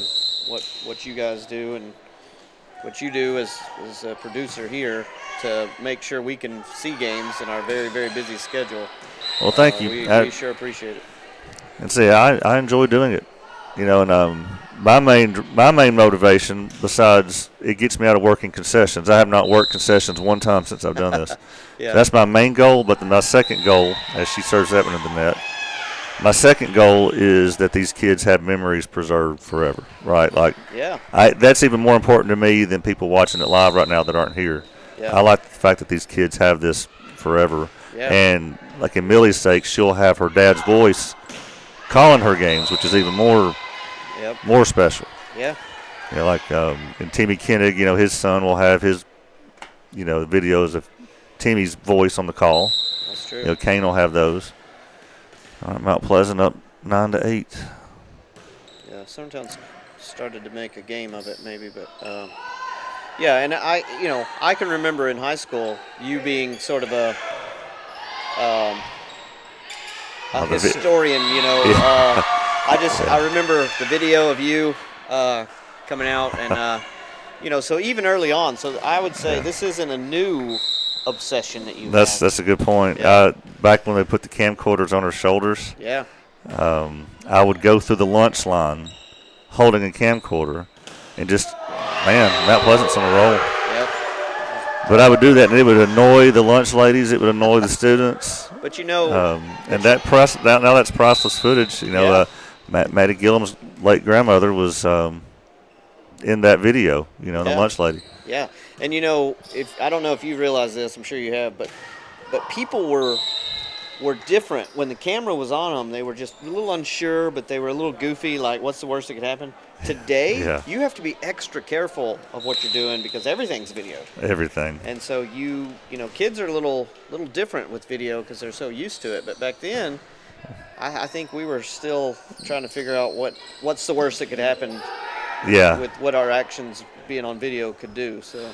what you guys do and what you do as a producer here to make sure we can see games in our very, very busy schedule. Well, thank you. We sure appreciate it. And see, I enjoy doing it. And my main motivation, besides it gets me out of working concessions, I have not worked concessions one time since I've done this. Yeah. That's my main goal, but my second goal, as she serves that one in the net, my second goal is that these kids have memories preserved forever, right? That's even more important to me than people watching it live right now that aren't here. Yeah. I like the fact that these kids have this forever. Yeah. And like in Millie's sake, she'll have her dad's voice calling her games, which is even more special. Yeah. In Timmy Kennig, his son will have his, videos of Timmy's voice on the call. That's true. Kane will have those. All right, Mount Pleasant up 9-8. Yeah, Summertown's started to make a game of it, maybe, but and I can remember in high school you being sort of a historian. Yeah. I remember the video of you coming out, and so even early on. So I would say this isn't a new obsession that you have. That's a good point. Yeah. Back when they put the camcorders on her shoulders, I would go through the lunch line holding a camcorder and just, Mount Pleasant's on a roll. Yep. But I would do that, and it would annoy the lunch ladies. It would annoy the students. But and now that's priceless footage. Maddie Gillum's late grandmother was in that video. The lunch lady. Yeah, and if I don't know if you realize this, I'm sure you have, but people were different when the camera was on them. They were just a little unsure, but they were a little goofy. Like, what's the worst that could happen? Today, you have to be extra careful of what you're doing because everything's videoed. Everything. And so kids are a little different with video because they're so used to it. But back then, I think we were still trying to figure out what's the worst that could happen Yeah. with what our actions being on video could do. So.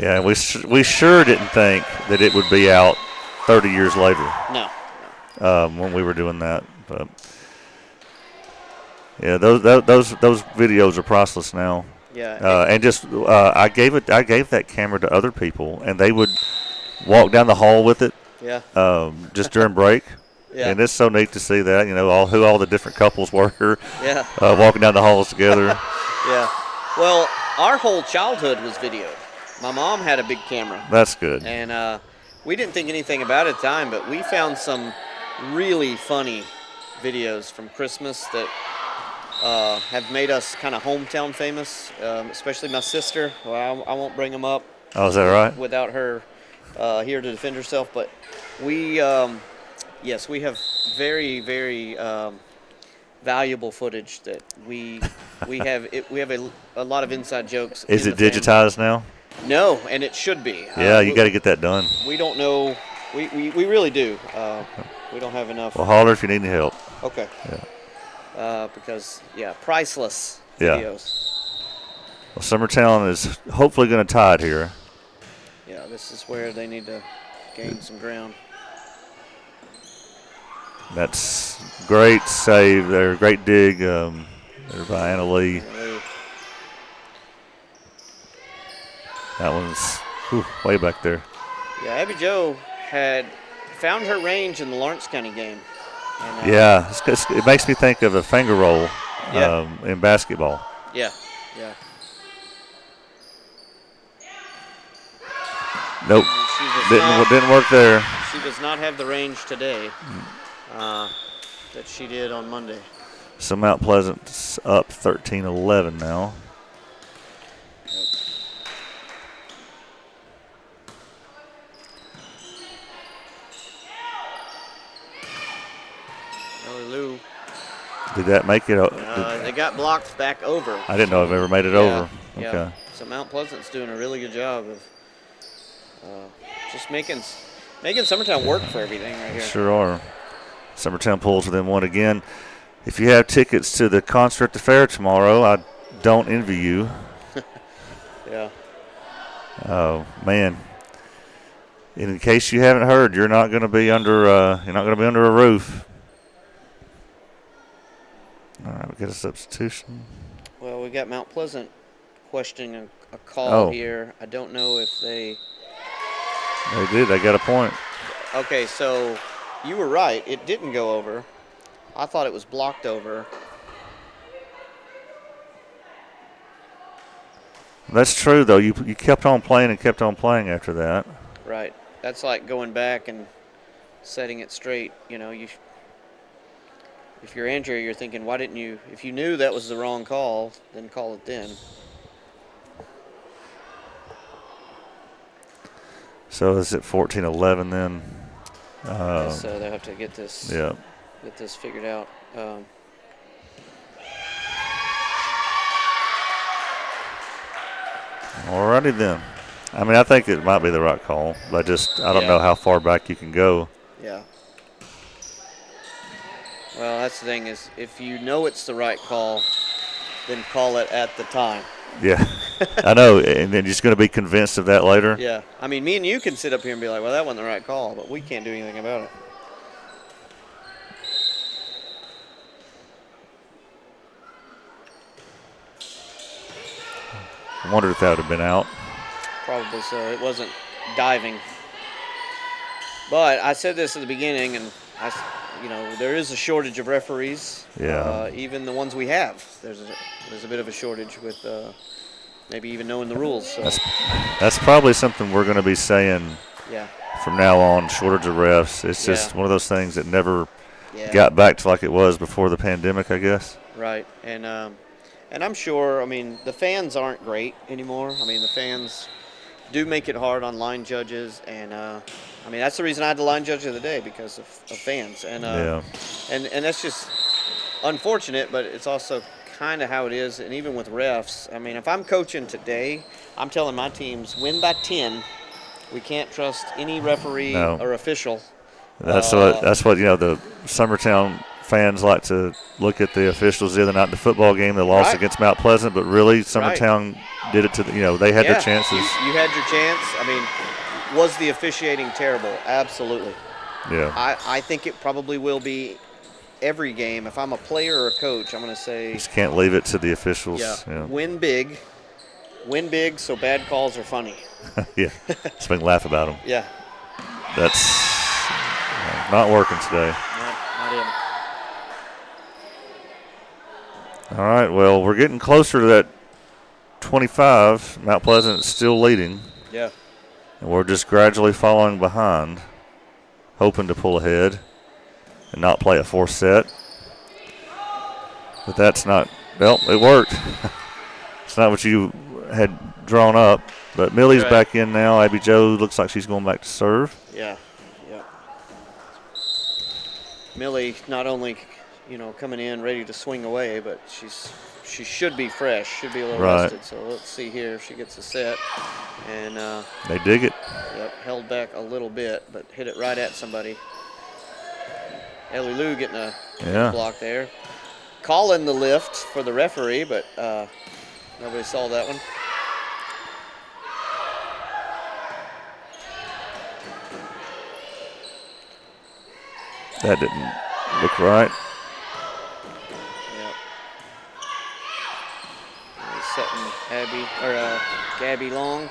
Yeah, we sure didn't think that it would be out 30 years later. No. When we were doing that, but yeah, those videos are priceless now. Yeah. And just I gave that camera to other people, and they would walk down the hall with it. Yeah. Just during break. Yeah. And it's so neat to see that, all the different couples were. Yeah. Walking down the halls together. Yeah. Well, our whole childhood was videoed. My mom had a big camera. That's good. And we didn't think anything about it at the time, but we found some really funny videos from Christmas that have made us kind of hometown famous, especially my sister. Well, I won't bring them up. Oh, is that right? Without her here to defend herself. But we, yes, we have very, very valuable footage that we have. We have a lot of inside jokes. Is it digitized now? No, and it should be. Yeah, you got to get that done. We don't know. We really do. We don't have enough. Well, holler if you need any help. Okay. Yeah. Because, priceless Yeah. videos. Well, Summertown is hopefully going to tie it here. Yeah, this is where they need to gain some ground. That's great save there, great dig there by Anna Lee. That one's way back there. Yeah, Abby Jo had found her range in the Lawrence County game. And, Yeah, it makes me think of a finger roll in basketball. Yeah. Nope, didn't work there. She does not have the range today that she did on Monday. So Mount Pleasant's up 13-11 now. Lou. Did that make it? They got blocked back over. I didn't know I've ever made it over. Yeah. Okay. So Mount Pleasant's doing a really good job of just making Summertown work for everything right here. Sure are. Summertown pulls within one again. If you have tickets to the concert at the fair tomorrow, I don't envy you. Yeah. Oh man. In case you haven't heard, you're not going to be under a roof. All right, we got a substitution. Well, we got Mount Pleasant questioning a call here. I don't know if they did. They got a point. Okay, so you were right. It didn't go over. I thought it was blocked over. That's true, though. You kept on playing and kept on playing after that. Right. That's like going back and setting it straight. If you're Andrea, you're thinking, why didn't you? If you knew that was the wrong call, then call it then. So is it 14-11 then? So they'll have to get this. Yeah. Get this figured out. Alrighty then. I mean, I think it might be the right call, but I don't know how far back you can go. Yeah. Well, that's the thing is, if you know it's the right call, then call it at the time. Yeah, I know, and then you're just going to be convinced of that later. Yeah. I mean, me and you can sit up here and be like, well, that wasn't the right call, but we can't do anything about it. I wondered if that would have been out. Probably so. It wasn't diving. But I said this at the beginning, and there is a shortage of referees. Yeah. Even the ones we have, there's a bit of a shortage with maybe even knowing the rules. So. That's probably something we're going to be saying. Yeah. From now on, shortage of refs. It's just one of those things that never got back to like it was before the pandemic, I guess. Right, and I'm sure. I mean, the fans aren't great anymore. I mean, the fans do make it hard on line judges, and I mean that's the reason I had the line judge of the day, because of fans, and and that's just unfortunate, but it's also kind of how it is. And even with refs, I mean, if I'm coaching today, I'm telling my teams win by 10. We can't trust any referee or official. That's what the Summertown fans like to look at the officials the other night in the football game. They lost against Mount Pleasant, but really Summertown did it to they had their chances. You had your chance. I mean, was the officiating terrible? Absolutely. Yeah. I think it probably will be every game. If I'm a player or a coach, I'm going to say. Just can't leave it to the officials. Yeah. Win big. Win big so bad calls are funny. Yeah. So we can laugh about them. Yeah. That's not working today. Not in. All right, well, we're getting closer to that 25. Mount Pleasant is still leading. Yeah. And we're just gradually falling behind, hoping to pull ahead and not play a fourth set. But that's not, well, it worked. It's not what you had drawn up. But Millie's back in now. Abby Jo looks like she's going back to serve. Yeah. Millie not only, coming in ready to swing away, but she should be fresh, should be a little rested. So let's see here if she gets a set. And they dig it. Yep, held back a little bit, but hit it right at somebody. Ellie Lou getting a block there. Calling the lift for the referee, but nobody saw that one. That didn't look right. Yep. Setting Gabby Long.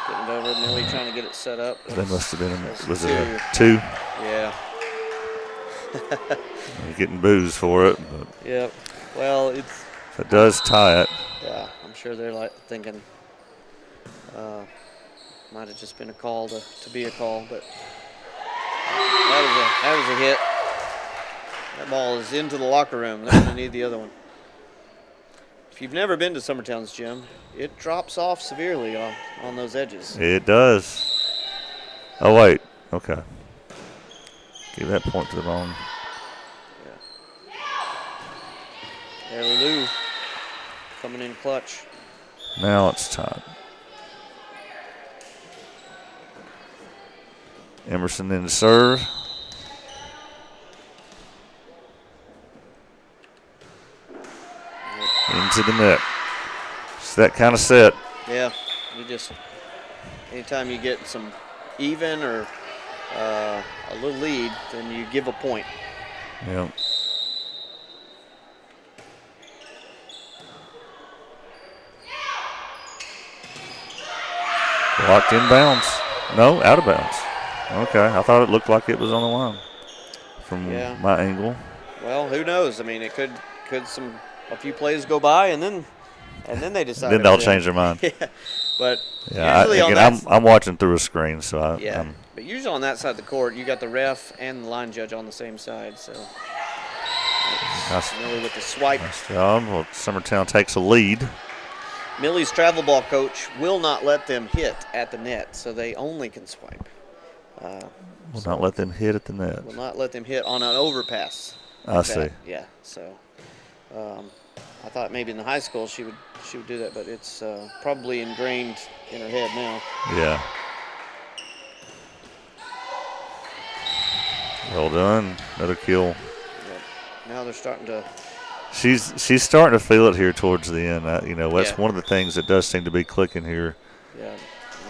Getting it over. Millie trying to get it set up. That must have been, was it a 2? Yeah. You're getting booze for it. But yep. Well, it does tie it. Yeah, I'm sure they're thinking might have just been a call to be a call, but that was a hit. That ball is into the locker room. They're going to need the other one. If you've never been to Summertown's gym, it drops off severely on those edges. It does. Oh, wait. Okay. Give that point to the wrong. Yeah. Ellie Lou coming in clutch. Now it's time. Emerson in to serve. Into the net. It's that kind of set. Yeah, anytime you get some even or a little lead, then you give a point. Yeah. Blocked in bounds. No, out of bounds. Okay, I thought it looked like it was on the line from my angle. Well, who knows? I mean, it could a few plays go by and then they decide. Then they'll change their mind. Yeah, but usually I'm watching through a screen, so but usually on that side of the court, you got the ref and the line judge on the same side. So Millie with the swipe. Nice job. Well, Summertown takes a lead. Millie's travel ball coach will not let them hit at the net, so they only can swipe. Will not let them hit at the net. Will not let them hit on an overpass. I see. Yeah. So I thought maybe in the high school she would do that, but it's probably ingrained in her head now. Yeah. Well done. Another kill. Yep. Now they're starting to. She's starting to feel it here towards the end. That's one of the things that does seem to be clicking here. Yeah.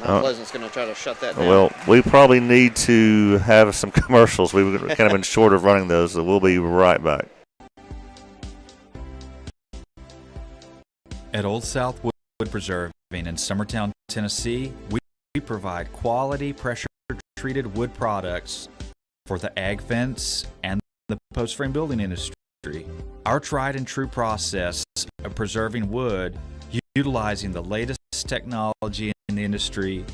Mount Pleasant's going to try to shut that down. Well, we probably need to have some commercials. We've kind of been short of running those, so we'll be right back. At Old South Wood Preserving in Summertown, Tennessee, we provide quality pressure-treated wood products for the ag fence and the post-frame building industry. Our tried and true process of preserving wood, utilizing the latest technology in the industry,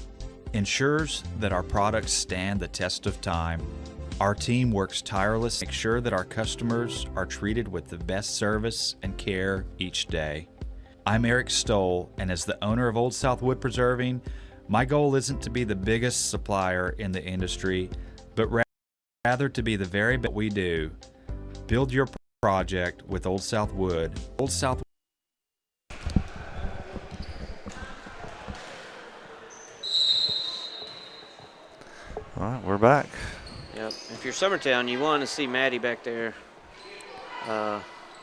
ensures that our products stand the test of time. Our team works tirelessly to make sure that our customers are treated with the best service and care each day. I'm Eric Stoll, and as the owner of Old South Wood Preserving, my goal isn't to be the biggest supplier in the industry, but rather to be the very best we do. Build your project with Old South Wood. Old South. All right, we're back. Yep. If you're Summertown, you want to see Maddie back there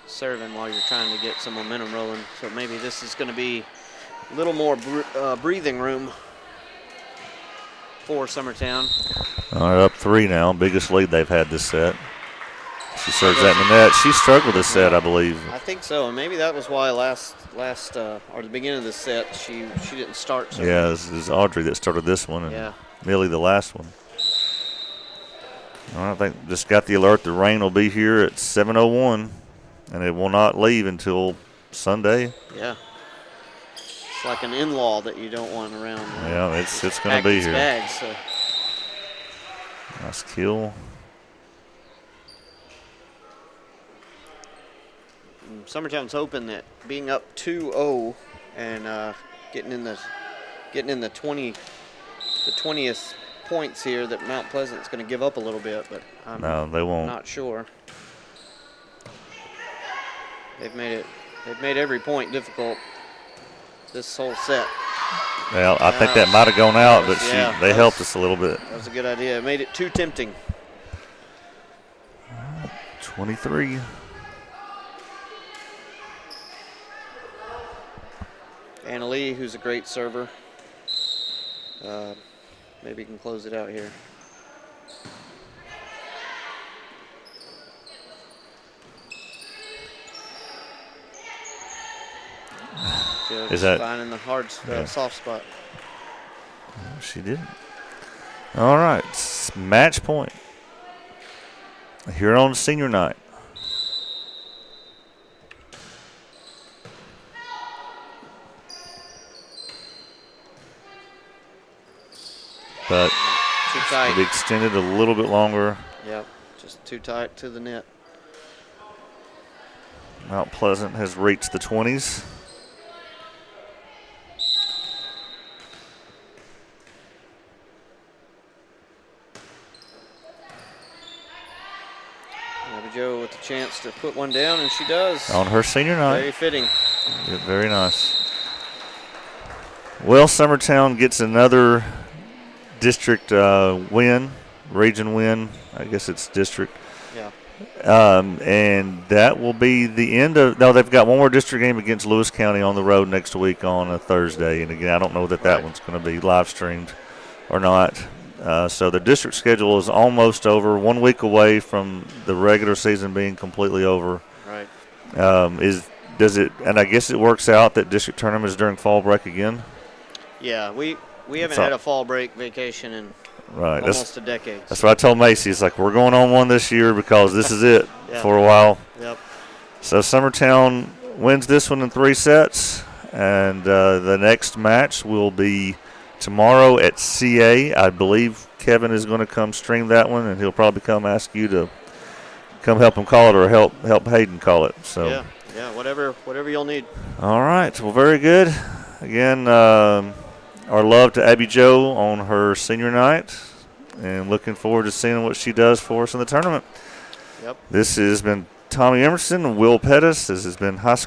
serving while you're trying to get some momentum rolling. So maybe this is going to be a little more breathing room for Summertown. All right, up 3 now. Biggest lead they've had this set. She serves that in the net. She struggled this set, I believe. I think so, and maybe that was why last or the beginning of the set she didn't start. So Yeah, this is Audrey that started this one, and yeah. Millie the last one. All right, I think just got the alert the rain will be here at 7:01, and it will not leave until Sunday. Yeah. It's like an in-law that you don't want around. Yeah, it's going to be here. Bags, so. Nice kill. Summertown's hoping that being up 2-0 and getting in the 20th points here, that Mount Pleasant's going to give up a little bit, but I'm they won't. not sure. They've made every point difficult this whole set. Well, I think that might have gone out, but they helped us a little bit. That was a good idea. It made it too tempting. 23. Anna Lee, who's a great server. Maybe can close it out here. Is that finding the hard, soft spot? She didn't. All right, match point here on senior night. But too tight. It extended a little bit longer. Yep, just too tight to the net. Mount Pleasant has reached the 20s. Abby Jo with the chance to put one down, and she does. On her senior night. Very fitting. Yeah, very nice. Well, Summertown gets another district win, region win. I guess it's district. Yeah. And that will be the end of. No, they've got one more district game against Lewis County on the road next week on a Thursday. And again, I don't know that one's going to be live streamed or not. So the district schedule is almost over, 1 week away from the regular season being completely over. Right. Does it? And I guess it works out that district tournament is during fall break again. Yeah, we haven't had a fall break vacation in almost a decade. That's what I told Macy. It's like, we're going on one this year because this is it for a while. Yep. So Summertown wins this one in 3 sets, and the next match will be tomorrow at CA. I believe Kevin is going to come stream that one, and he'll probably come ask you to come help him call it or help Hayden call it. So yeah, whatever you'll need. All right. Well, very good. Again, our love to Abby Jo on her senior night, and looking forward to seeing what she does for us in the tournament. Yep. This has been Tommy Emerson and Will Pettis. This has been High School